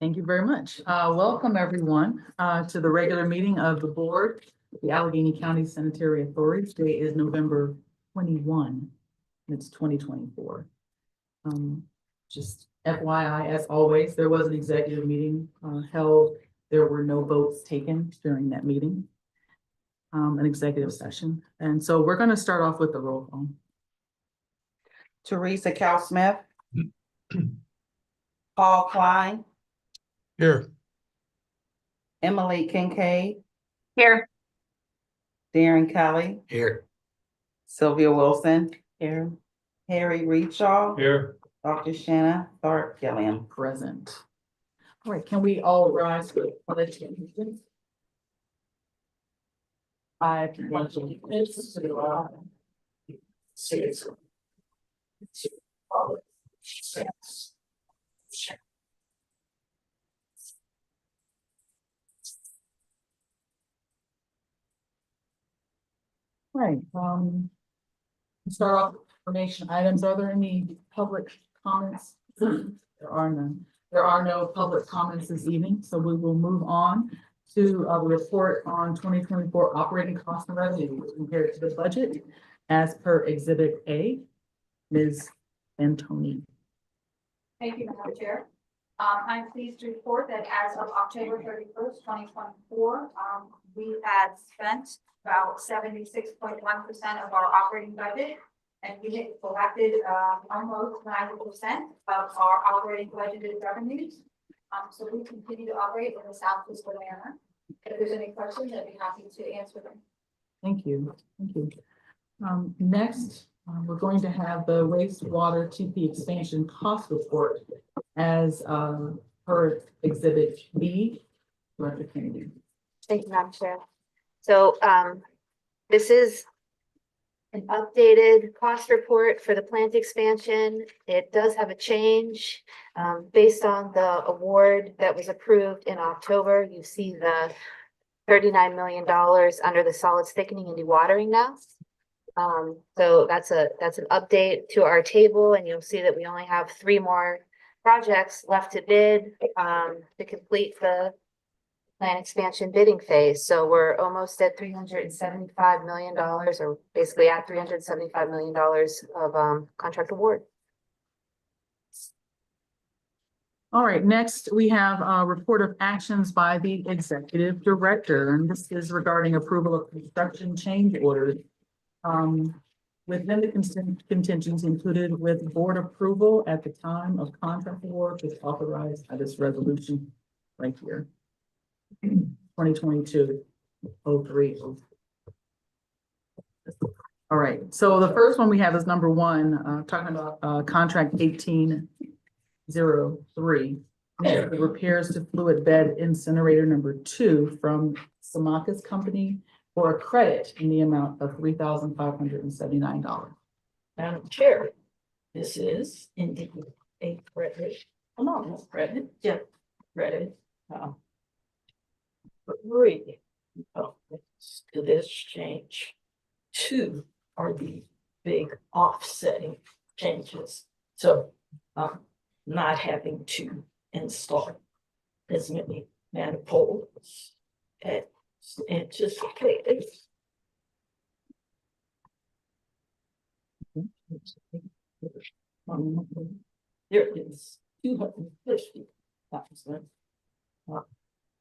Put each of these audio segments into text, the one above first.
Thank you very much. Welcome everyone to the regular meeting of the board, the Allegheny County Sanitary Authority. Today is November 21, and it's 2024. Just FYI, as always, there was an executive meeting held. There were no votes taken during that meeting, an executive session. And so we're going to start off with the roll call. Teresa Cal-Smith. Paul Klein. Here. Emily Kincaid. Here. Darren Kelly. Here. Sylvia Wilson. Here. Harry Reedshaw. Here. Dr. Shanna Tharp Gilliam. Present. All right, can we all rise for the pledge of allegiance? I pledge allegiance to the flag of the United States of America. Right, start off with information items. Are there any public comments? There are none. There are no public comments this evening, so we will move on to the report on 2024 operating cost and revenue compared to the budget as per Exhibit A. Ms. Antoni. Thank you, Madam Chair. I'm pleased to report that as of October 31st, 2024, we had spent about 76.1% of our operating budget, and we had collected almost 90% of our operating budgeted revenues. So we continue to operate in a sound fiscal manner. If there's any questions, I'd be happy to answer them. Thank you. Thank you. Next, we're going to have the wastewater TP expansion cost report as per Exhibit B. Director Kennedy. Thank you, Madam Chair. So this is an updated cost report for the plant expansion. It does have a change based on the award that was approved in October. You see the $39 million under the solids thickening and dewatering now. So that's an update to our table, and you'll see that we only have 3 more projects left to bid to complete the plant expansion bidding phase. So we're almost at $375 million, or basically at $375 million of contract award. All right, next we have a report of actions by the executive director, and this is regarding approval of construction change orders. Within the contingents included with board approval at the time of contract award is authorized by this resolution right here. 2022-03. All right, so the first one we have is number 1, talking about contract 1803. The repairs to fluid bed incinerator number 2 from Samakas Company for a credit in the amount of $3,579. Madam Chair, this is indeed a credit, not credit, yeah, credit. Three components to this change. 2 are the big offsetting changes. So not having to install as many manifolds as anticipated. There is 250,000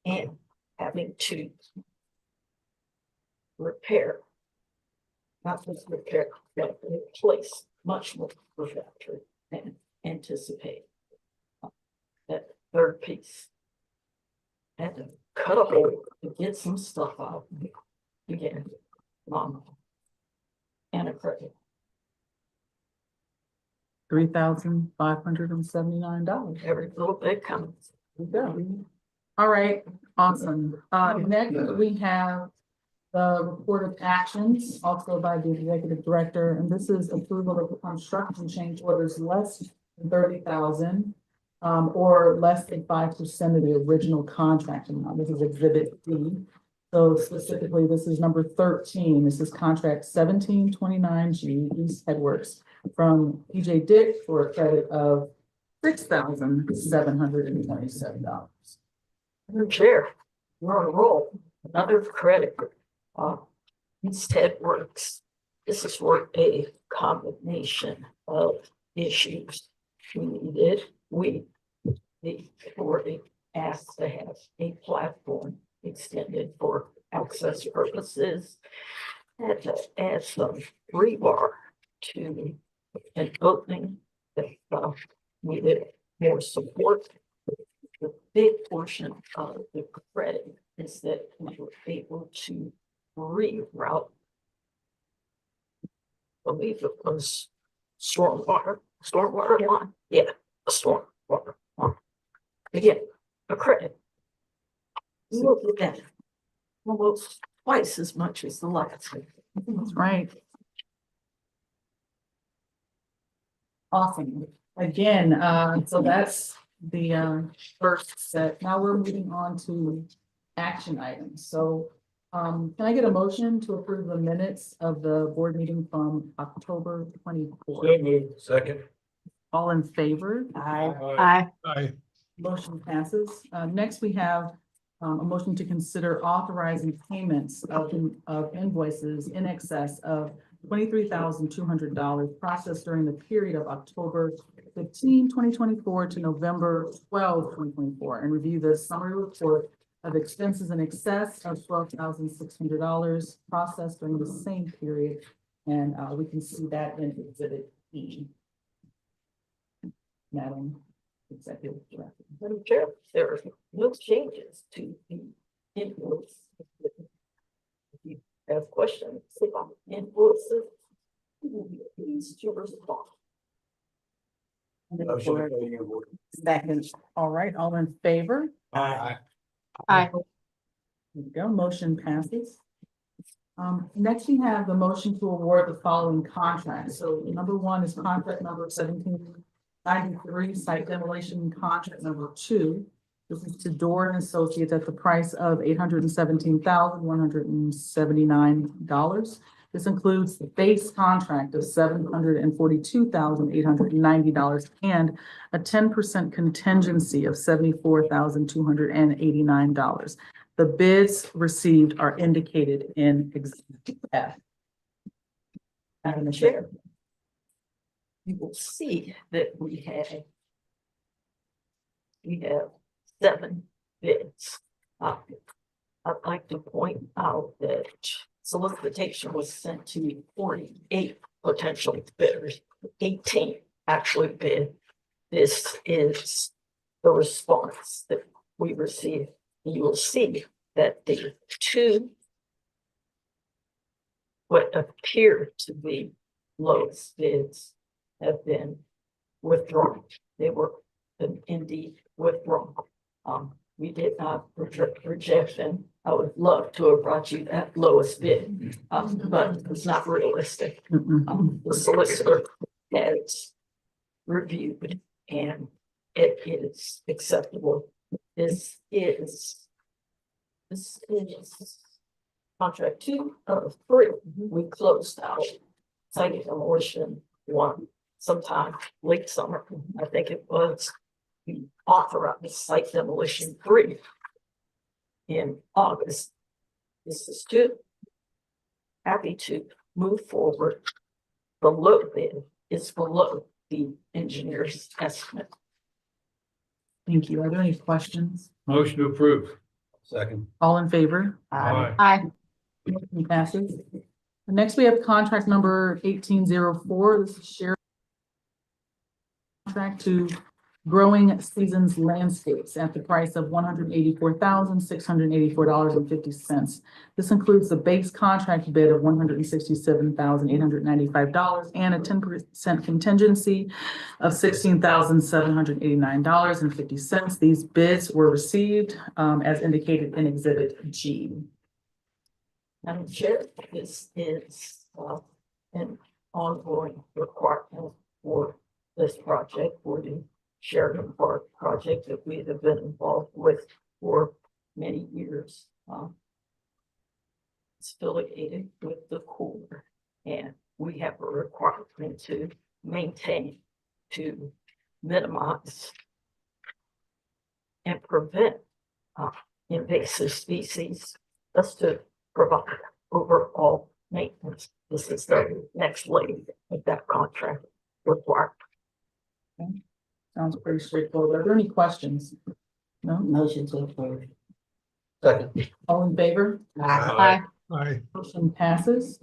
and having to repair, not just repair, but replace much more refractory than anticipated. That third piece. And to cut a hole to get some stuff out again. And a credit. $3,579. Every little bit counts. All right, awesome. Next we have the report of actions also by the executive director, and this is approval of construction change orders less than 30,000 or less than 5% of the original contract amount. This is Exhibit D. So specifically, this is number 13. This is contract 1729G East Headworks from PJ Dick for a credit of $6,727. Madam Chair, we're on a roll. Another credit. Instead works. This is for a combination of issues. The authority asked to have a platform extended for access purposes. Had to add some rebar to an opening that needed more support. The big portion of the credit is that we were able to reroute, I believe it was stormwater line. Yeah, a stormwater line. Again, a credit. Look at that. Almost twice as much as the last one. That's right. Awesome. Again, so that's the first set. Now we're moving on to action items. So can I get a motion to approve the minutes of the board meeting from October 24th? Second. All in favor? Aye. Aye. Motion passes. Next, we have a motion to consider authorizing payments of invoices in excess of $23,200 processed during the period of October 15, 2024 to November 12, 2024, and review the summary report of expenses in excess of $12,600 processed during the same period. And we can see that in Exhibit E. Madam Executive Director. Madam Chair, there are no changes to the invoice. If you have questions about invoices, please to respond. Second. All right, all in favor? Aye. Aye. There we go, motion passes. Next we have the motion to award the following contracts. So number one is contract number 1793, site demolition contract number 2. This is to Door and Associates at the price of $817,179. This includes the base contract of $742,890 and a 10% contingency of $74,289. The bids received are indicated in Exhibit F. Madam Chair, you will see that we have 7 bids. I'd like to point out that solicitation was sent to 48 potential bidders, 18 actually bid. This is the response that we received. You will see that the 2 what appear to be lowest bids have been withdrawn. They were indeed withdrawn. We did not reject them. I would love to have brought you that lowest bid, but it's not realistic. The solicitor has reviewed and it is acceptable. This is contract 2 of 3. We closed out site demolition 1 sometime late summer. I think it was. We authorized site demolition 3 in August. This is 2. Happy to move forward. The low bid is below the engineer's estimate. Thank you. Are there any questions? Motion to approve. Second. All in favor? Aye. Motion passes. Next, we have contract number 1804. This is shared contract to Growing Seasons Landscapes at the price of $184,684.50. This includes the base contract bid of $167,895 and a 10% contingency of $16,789.50. These bids were received as indicated in Exhibit G. Madam Chair, this is an ongoing requirement for this project, for the Sheridan Park project that we have been involved with for many years. It's affiliated with the Corps, and we have a requirement to maintain, to minimize and prevent invasive species, just to provide overall maintenance. This is the next leg of that contract required. Sounds pretty straightforward. Are there any questions? No? Motion to approve. Second. All in favor? Aye. Aye. Motion passes.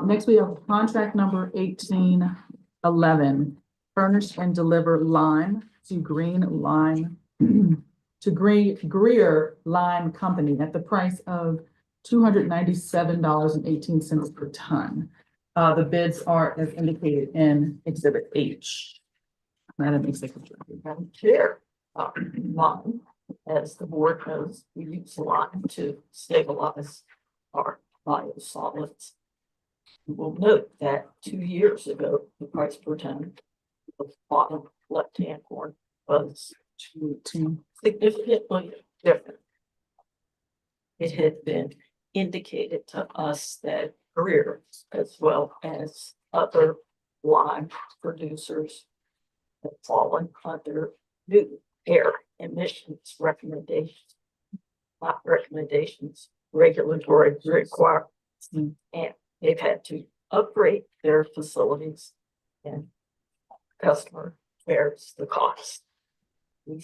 Next we have contract number 1811. Furnish and deliver lime to Green Lime, to Greer Lime Company at the price of $297.18 per ton. The bids are as indicated in Exhibit H. Madam Executive Director. Madam Chair, lime, as the board knows, we use lime to stabilize our biosolids. You will note that 2 years ago, the price per ton of the bottom left-hand corner was significantly different. It had been indicated to us that Greer, as well as other lime producers, have fallen under new air emissions recommendations, not recommendations, regulatory requirements. And they've had to upgrade their facilities, and customer bears the cost. We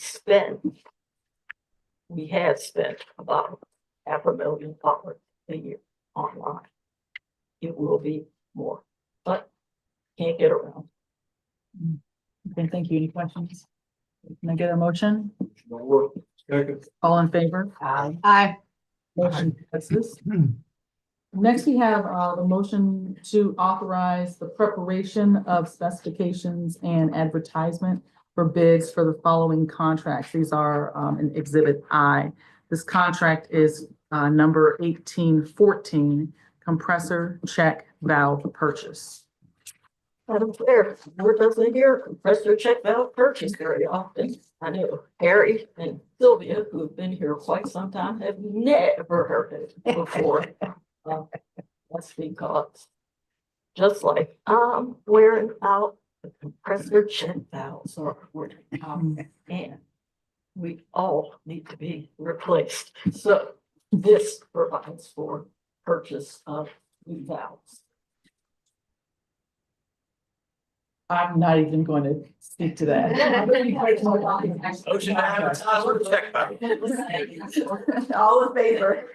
had spent about $500,000 a year on lime. It will be more, but can't get around. Okay, thank you. Any questions? Can I get a motion? Second. All in favor? Aye. Motion passes. Next, we have the motion to authorize the preparation of specifications and advertisement for bids for the following contracts. These are in Exhibit I. This contract is number 1814, compressor check valve purchase. Madam Chair, the board doesn't hear compressor check valve purchase very often. I know Harry and Sylvia, who have been here quite some time, have never heard it before. That's because just like I'm wearing out, the compressor check valves are wearing out, and we all need to be replaced. So this provides for purchase of new valves. I'm not even going to speak to that. Motion to advertise for check valve. All in favor?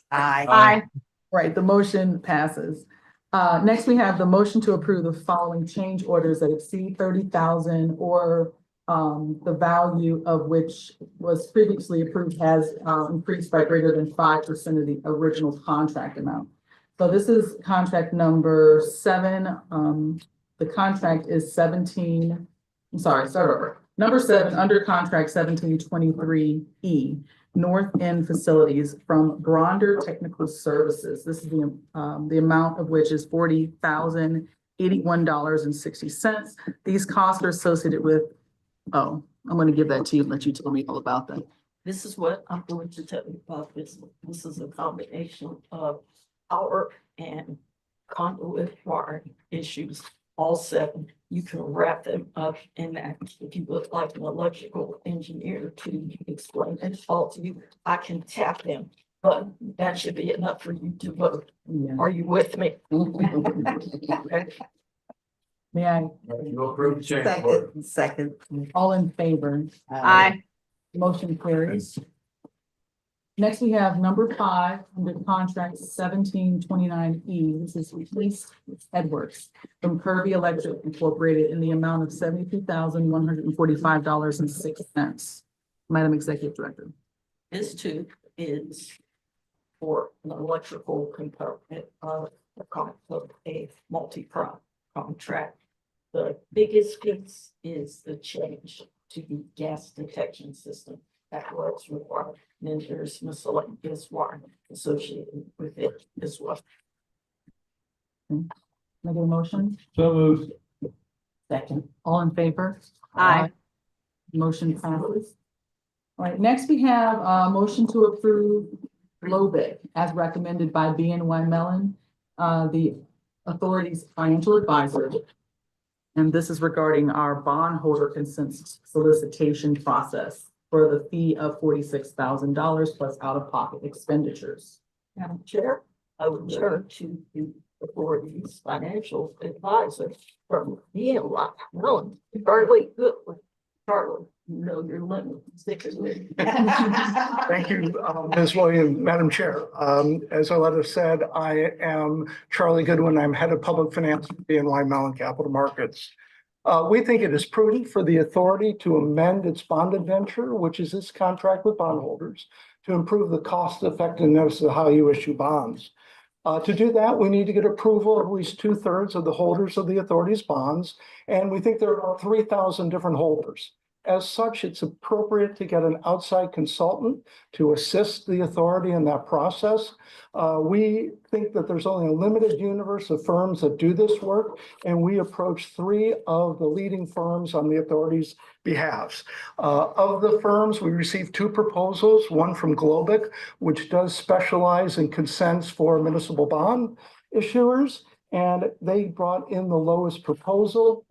Aye. Right, the motion passes. Next, we have the motion to approve the following change orders that exceed 30,000 or the value of which was previously approved has increased by greater than 5% of the original contract amount. So this is contract number 7. The contract is 17, I'm sorry, start over. Number 7, under contract 1723E, North End Facilities from Gronder Technical Services. This is the amount of which is $40,081.60. These costs are associated with, I'm going to give that to you and let you tell me all about that. This is what I'm going to tell you about this. This is a combination of power and conduit wiring issues. All 7, you can wrap them up in that. If you would like an electrical engineer to explain it all to you, I can tap them, but that should be enough for you to vote. Yeah. Are you with me? Okay. May I, You approve the change order. Second. all in favor? Aye. Motion carries. Next, we have number 5 under contract 1729E. This is Police Headworks from Kirby Electric Incorporated in the amount of $72,145.06. Madam Executive Director. This too is for an electrical component of a multi-prong contract. The biggest piece is the change to the gas detection system. That was required. And then there's miscellaneous wiring associated with it as well. Can I get a motion? So moved. Second. All in favor? Aye. Motion passes. All right, next we have a motion to approve LOBIC as recommended by BNY Mellon, the authority's financial advisor. And this is regarding our bondholder consent solicitation process for the fee of $46,000 plus out-of-pocket expenditures. Madam Chair, I would turn to the authority's financial advisor from Charlie. Charlie, you know your limit. Stick it with. Thank you, Ms. Williams, Madam Chair. As our letter said, I am Charlie Goodwin. I'm Head of Public Finance at BNY Mellon Capital Markets. We think it is prudent for the authority to amend its bond indenture, which is its contract with bondholders, to improve the cost effectiveness of how you issue bonds. To do that, we need to get approval of at least 2/3 of the holders of the authority's bonds, and we think there are about 3,000 different holders. As such, it's appropriate to get an outside consultant to assist the authority in that process. We think that there's only a limited universe of firms that do this work, and we approached 3 of the leading firms on the authority's behalf. Of the firms, we received 2 proposals, one from Globic, which does specialize in consents for municipal bond issuers, and they brought in the lowest proposal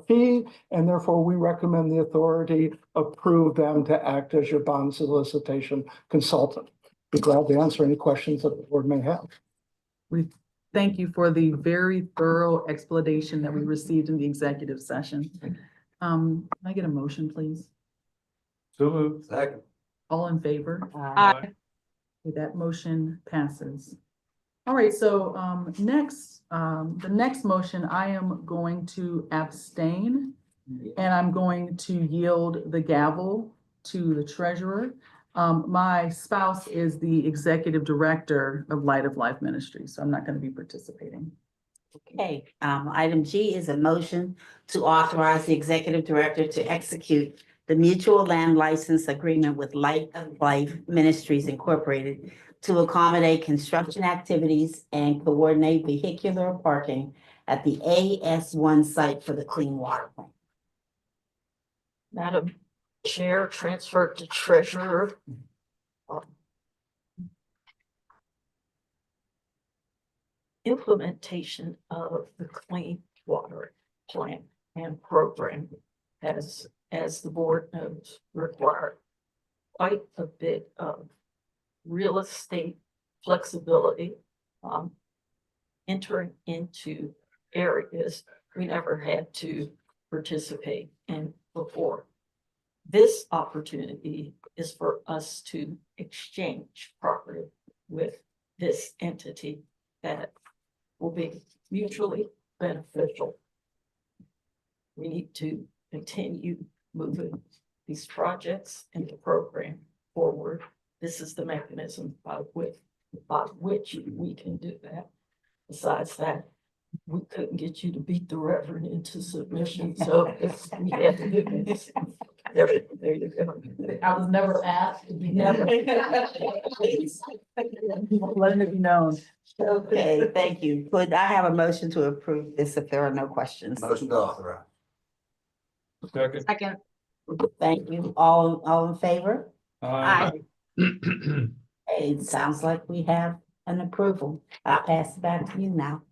fee, and therefore we recommend the authority approve them to act as your bond solicitation consultant. Be glad to answer any questions that the board may have. We thank you for the very thorough explanation that we received in the executive session. Can I get a motion, please? So moved. Second. All in favor? Aye. Okay, that motion passes. All right, so the next motion, I am going to abstain, and I'm going to yield the gavel to the treasurer. My spouse is the executive director of Light of Life Ministry, so I'm not going to be participating. Okay, item G is a motion to authorize the executive director to execute the mutual land license agreement with Light of Life Ministries Incorporated to accommodate construction activities and coordinate vehicular parking at the AS1 site for the clean water plant. Madam Chair, transfer to treasurer. Implementation of the clean water plan and program has, as the board knows, required quite a bit of real estate flexibility, entering into areas we never had to participate in before. This opportunity is for us to exchange property with this entity that will be mutually beneficial. We need to continue moving these projects and the program forward. This is the mechanism by which we can do that. Besides that, we couldn't get you to beat the Reverend into submission, so we had to do this. There you go. I was never asked to be Never. letting it be known. Okay, thank you. Could I have a motion to approve this if there are no questions? Motion to authorize. Second. Second. Thank you. All in favor? Aye. Hey, it sounds like we have an approval. I'll pass it back to you now.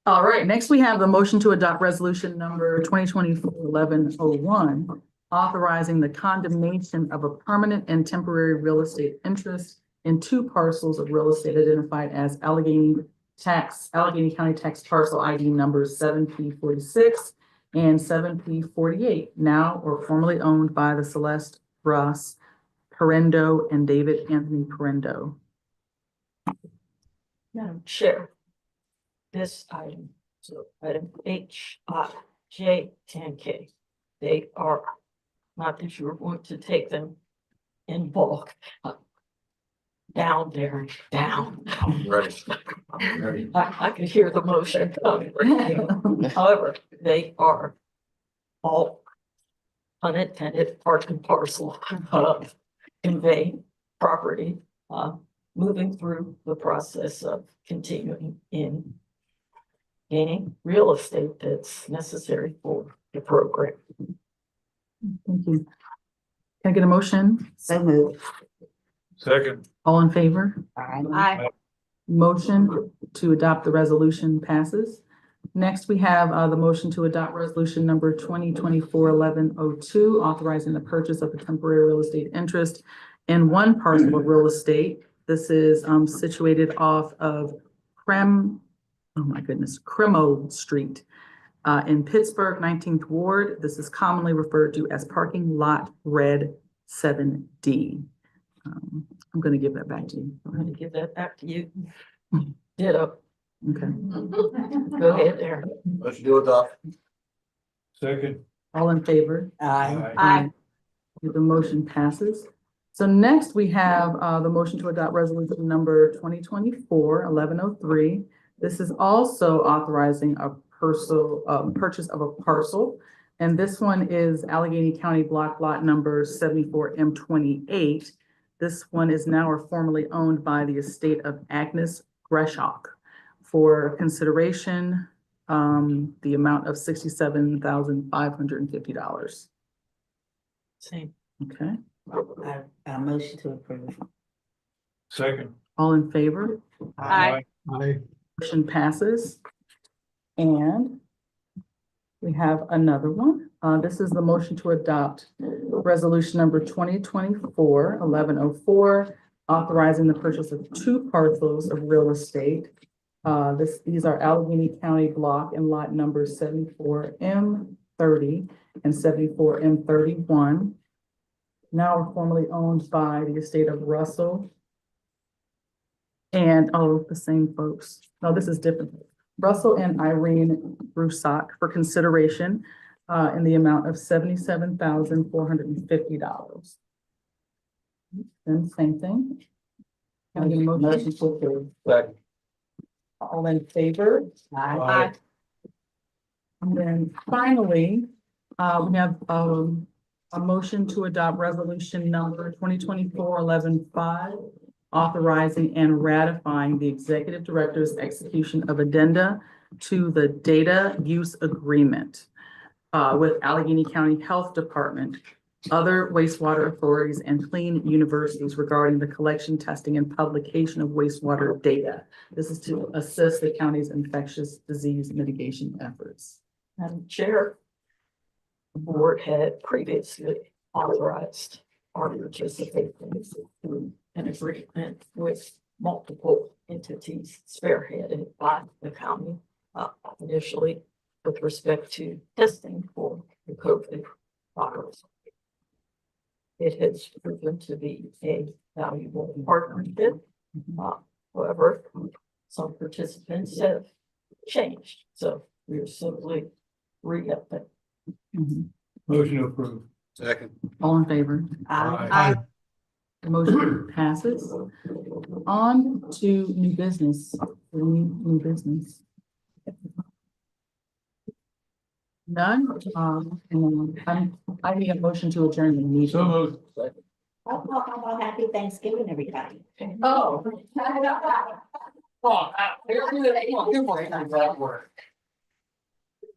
All right, next we have the motion to adopt resolution number 2024-1101, authorizing the condemnation of a permanent and temporary real estate interest in 2 parcels of real estate identified as Allegheny County Tax Parcel ID numbers 7P46 and 7P48, now or formerly owned by the Celeste Ross Perendo and David Anthony Perendo. Madam Chair, this item, so item H, I, J, and K, they are, not that you are going to take them in bulk, down there, down. Ready. Ready. I could hear the motion coming. However, they are all unintended part and parcel of conveying property, moving through the process of continuing in gaining real estate that's necessary for the program. Thank you. Can I get a motion? So moved. Second. All in favor? All right. Aye. Motion to adopt the resolution passes. Next, we have the motion to adopt resolution number 2024-1102, authorizing the purchase of a temporary real estate interest in one parcel of real estate. This is situated off of Cremo Street in Pittsburgh, 19th Ward. This is commonly referred to as parking lot red 7D. I'm going to give that back to you. I'm gonna give that back to you. Ditto. Okay. Go ahead there. Motion to adopt. Second. All in favor? Aye. Aye. The motion passes. So next we have the motion to adopt resolution number 2024-1103. This is also authorizing a purchase of a parcel. And this one is Allegheny County Block Lot number 74M28. This one is now or formerly owned by the estate of Agnes Greshock. For consideration, the amount of $67,550. Same. Okay, A motion to approve. Second. all in favor? Aye. Aye. Motion passes. And we have another one. This is the motion to adopt resolution number 2024-1104, authorizing the purchase of two parcels of real estate. These are Allegheny County Block and Lot numbers 74M30 and 74M31. Now are formerly owned by the estate of Russell. And, the same folks. No, this is different. Russell and Irene Brusac for consideration in the amount of $77,450. Then same thing. Can I get a motion to approve? Second. All in favor? Aye. And then finally, we have a motion to adopt resolution number 2024-1105, authorizing and ratifying the executive director's execution of addenda to the data use agreement with Allegheny County Health Department, other wastewater authorities, and clean universities regarding the collection, testing, and publication of wastewater data. This is to assist the county's infectious disease mitigation efforts. Madam Chair, the board had previously authorized our participation in an agreement with multiple entities spearheaded by the county, initially with respect to testing for the COVID virus. It has proven to be a valuable partnership. However, some participants have changed, so we're simply re-upping. Motion approved. Second. All in favor? Aye. The motion passes. On to new business. New business. None. I need a motion to adjourn the meeting. So moved. How about happy Thanksgiving, everybody? Oh.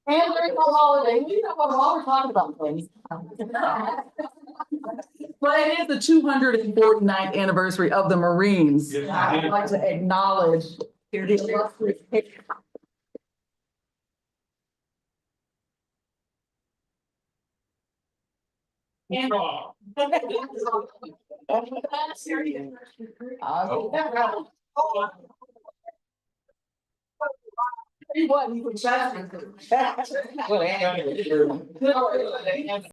And during the holiday, we know while we're talking about things. But it is the 249th anniversary of the Marines. Yes, I'd indeed. like to acknowledge. What?